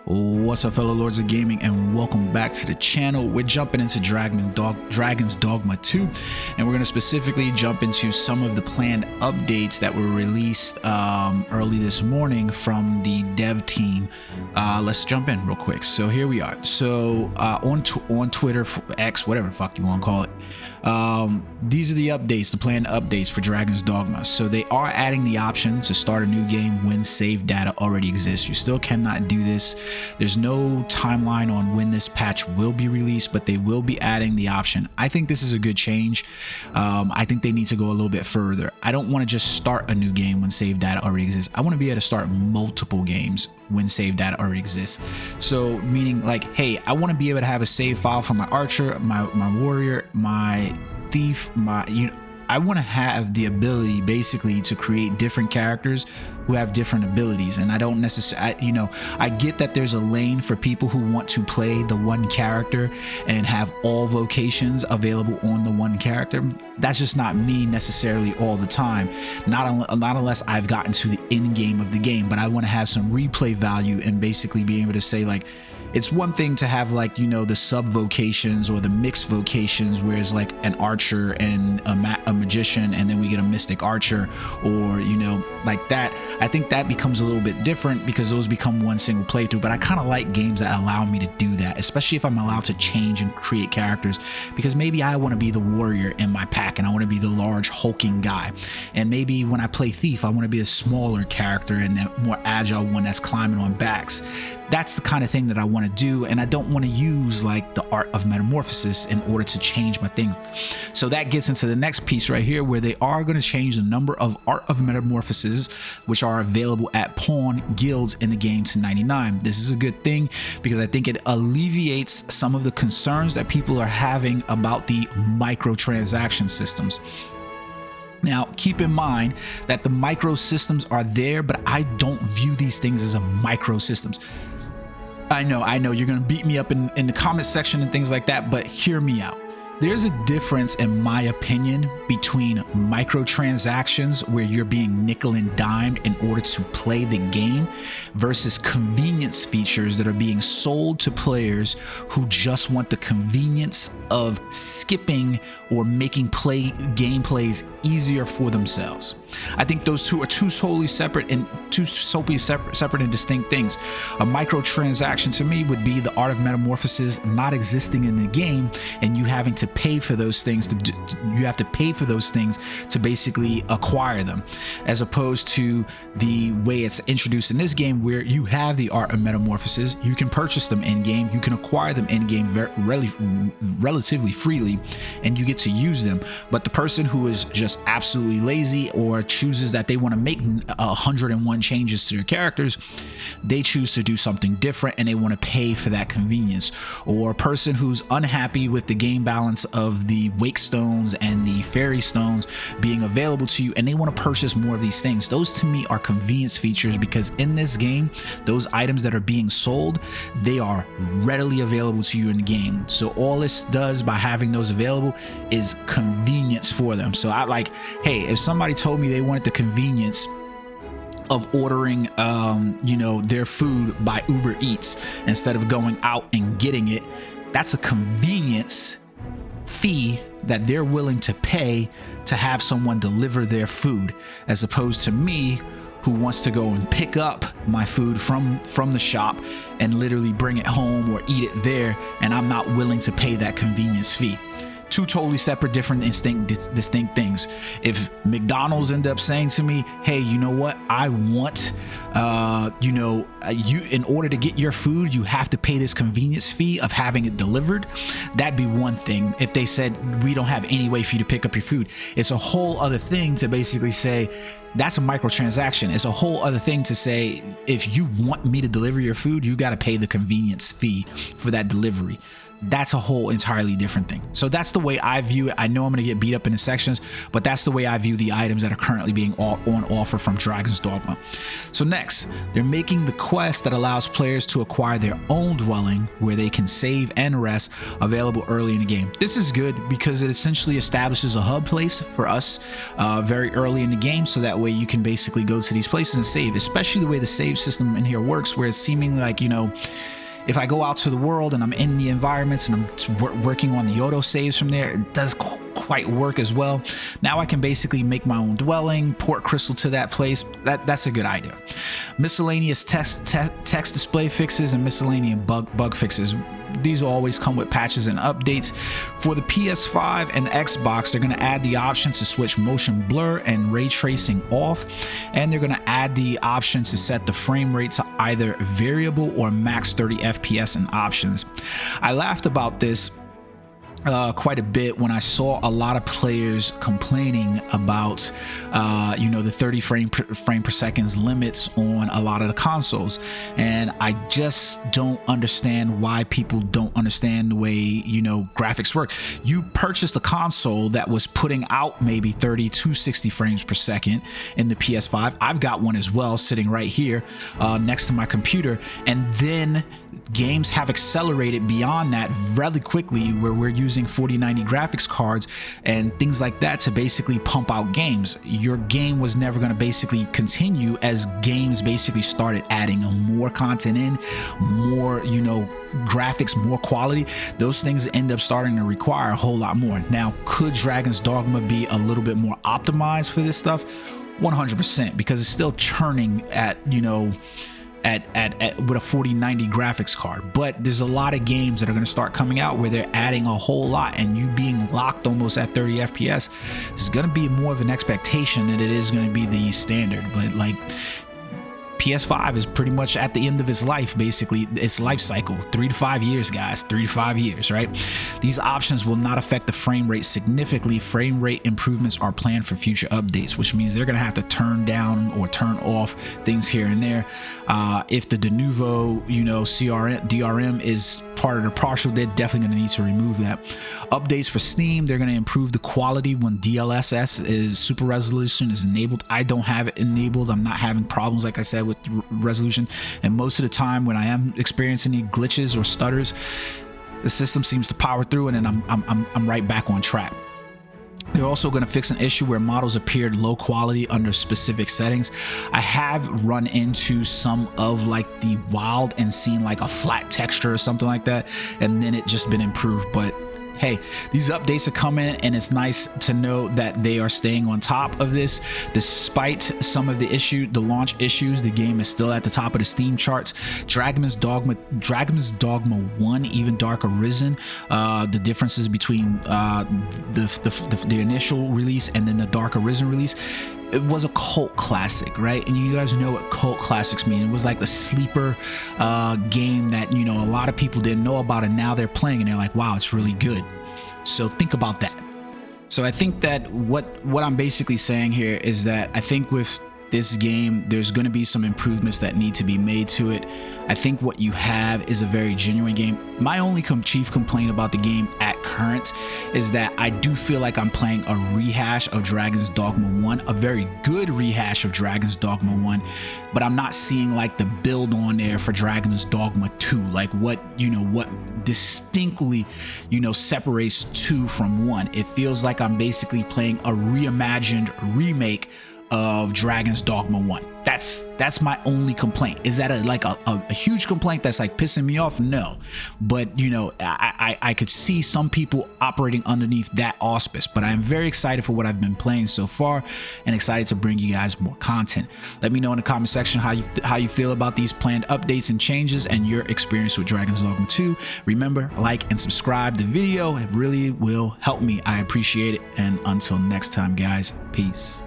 What's up, fellow lords of gaming, and welcome back to the channel. We're jumping into Dragon's Dogma 2, and we're going to specifically jump into some of the planned updates that were released early this morning from the dev team. Let's jump in real quick. So here we are. So on Twitter, X, whatever the fuck you want to call it, these are the updates, the planned updates for Dragon's Dogma. So they are adding the option to start a new game when save data already exists. You still cannot do this. There's no timeline on when this patch will be released, but they will be adding the option. I think this is a good change. I think they need to go a little bit further. I don't want to just start a new game when save data already exists. I want to be able to start multiple games when save data already exists. So meaning like, hey, I want to be able to have a save file for my archer, my warrior, my thief, I want to have the ability basically to create different characters who have different abilities. And I don't necessarily, I get that there's a lane for people who want to play the one character and have all vocations available on the one character. That's just not me necessarily all the time. Not unless I've gotten to the end game of the game, but I want to have some replay value and basically be able to say like, it's one thing to have like, the sub vocations or the mixed vocations, where it's like an archer and a magician, and then we get a mystic archer, or like that. I think that becomes a little bit different because those become one single playthrough. But I kind of like games that allow me to do that, especially if I'm allowed to change and create characters, because maybe I want to be the warrior in my pack and I want to be the large hulking guy, and maybe when I play thief I want to be a smaller character and a more agile one that's climbing on backs. That's the kind of thing that I want to do, and I don't want to use like the art of metamorphosis in order to change my thing. So that gets into the next piece right here, where they are going to change the number of art of metamorphoses which are available at pawn guilds in the game to 99. This is a good thing because I think it alleviates some of the concerns that people are having about the microtransaction systems. Now, keep in mind that the micro systems are there, but I don't view these things as a micro systems. I know you're going to beat me up in the comment section and things like that, but hear me out. There's a difference, in my opinion, between microtransactions, where you're being nickel and dimed in order to play the game, versus convenience features that are being sold to players who just want the convenience of skipping or making gameplays easier for themselves. I think those two are totally separate and distinct things. A microtransaction to me would be the art of metamorphosis not existing in the game, and you having to pay for those things to basically acquire them, as opposed to the way it's introduced in this game, where you have the art of metamorphosis. You can purchase them in game, you can acquire them in game relatively freely, and you get to use them. But the person who is just absolutely lazy or chooses that they want to make 101 changes to their characters, they choose to do something different and they want to pay for that convenience. Or a person who's unhappy with the game balance of the wake stones and the fairy stones being available to you, and they want to purchase more of these things. Those to me are convenience features, because in this game, those items that are being sold, they are readily available to you in the game. So all this does by having those available is convenience for them. So I like, hey, if somebody told me they wanted the convenience of ordering their food by Uber Eats instead of going out and getting it, that's a convenience fee that they're willing to pay to have someone deliver their food, as opposed to me, who wants to go and pick up my food from the shop and literally bring it home or eat it there, and I'm not willing to pay that convenience fee. Two totally separate, different, distinct things. If McDonald's end up saying to me, hey, you know what, I want you, in order to get your food, you have to pay this convenience fee of having it delivered, that'd be one thing. If they said, we don't have any way for you to pick up your food, it's a whole other thing to basically say that's a microtransaction. It's a whole other thing to say, if you want me to deliver your food, you got to pay the convenience fee for that delivery. That's a whole entirely different thing. So that's the way I view it. I know I'm going to get beat up in the sections, but that's the way I view the items that are currently being on offer from Dragon's Dogma. So next, they're making the quest that allows players to acquire their own dwelling where they can save and rest available early in the game. This is good because it essentially establishes a hub place for us very early in the game, so that way way you can basically go to these places and save, especially the way the save system in here works, where it's seeming like, you know, if I go out to the world and I'm in the environments and I'm working on the auto saves from there, it does quite work as well. Now I can basically make my own dwelling, port crystal to that place. That's a good idea. Miscellaneous text display fixes and miscellaneous bug fixes. These will always come with patches and updates. For the PS5 and the Xbox, they're going to add the option to switch motion blur and ray tracing off, and they're going to add the option to set the frame rate to either variable or max 30 FPS in options. I laughed about this quite a bit when I saw a lot of players complaining about you know, the 30 frame per second limits on a lot of the consoles, and I just don't understand why people don't understand the way, you know, graphics work. You purchased a console that was putting out maybe 30 to 60 frames per second in the PS5. I've got one as well sitting right here next to my computer, and then games have accelerated beyond that really quickly, where we're using 4090 graphics cards and things like that to basically pump out games. Your game was never going to basically continue as games basically started adding more content in, more, you know, graphics, more quality. Those things end up starting to require a whole lot more. Now, could Dragon's Dogma be a little bit more optimized for this stuff? 100%, because it's still churning at, you know, with a 4090 graphics card. But there's a lot of games that are going to start coming out where they're adding a whole lot, and you being locked almost at 30 FPS is going to be more of an expectation than it is going to be the standard. But like, PS5 is pretty much at the end of its life, basically its life cycle. 3 to 5 years, guys, 3 to 5 years, right? These options will not affect the frame rate significantly. Frame rate improvements are planned for future updates, which means they're going to have to turn down or turn off things here and there. If the de novo, you know, DRM is part of the partial, they're definitely going to need to remove that. Updates for Steam, they're going to improve the quality when DLSS is super resolution is enabled. I don't have it enabled. I'm not having problems, like I said, with resolution, and most of the time when I am experiencing any glitches or stutters, the system seems to power through, and then I'm right back on track. They're also going to fix an issue where models appeared low quality under specific settings. I have run into some of like the wild and seen like a flat texture or something like that, and then it just been improved. But hey, these updates are coming, and it's nice to know that they are staying on top of this. Despite some of the launch issues, the game is still at the top of the Steam charts. Dragon's Dogma 1, Even Darker Risen, the differences between the initial release and then the Darker Risen release, it was a cult classic, right? And you guys know what cult classics mean. It was like the sleeper game that, you know, a lot of people didn't know about, and now they're playing and they're like, wow, it's really good. So think about that. So I think that what I'm basically saying here is that I think with this game, there's going to be some improvements that need to be made to it. I think what you have is a very genuine game. My only chief complaint about the game at current is that I do feel like I'm playing a rehash of Dragon's Dogma 1, a very good rehash of Dragon's Dogma 1, but I'm not seeing like the build on there for Dragon's Dogma 2, like what distinctly, you know, separates 2 from 1. It feels like I'm basically playing a reimagined remake of Dragon's Dogma 1. That's my only complaint. Is that a huge complaint that's like pissing me off? No, but you know, I could see some people operating underneath that auspice, but I'm very excited for what I've been playing so far and excited to bring you guys more content. Let me know in the comment section how you feel about these planned updates and changes and your experience with Dragon's Dogma 2. Remember, like and subscribe the video. It really will help me. I appreciate it. And until next time, guys, peace.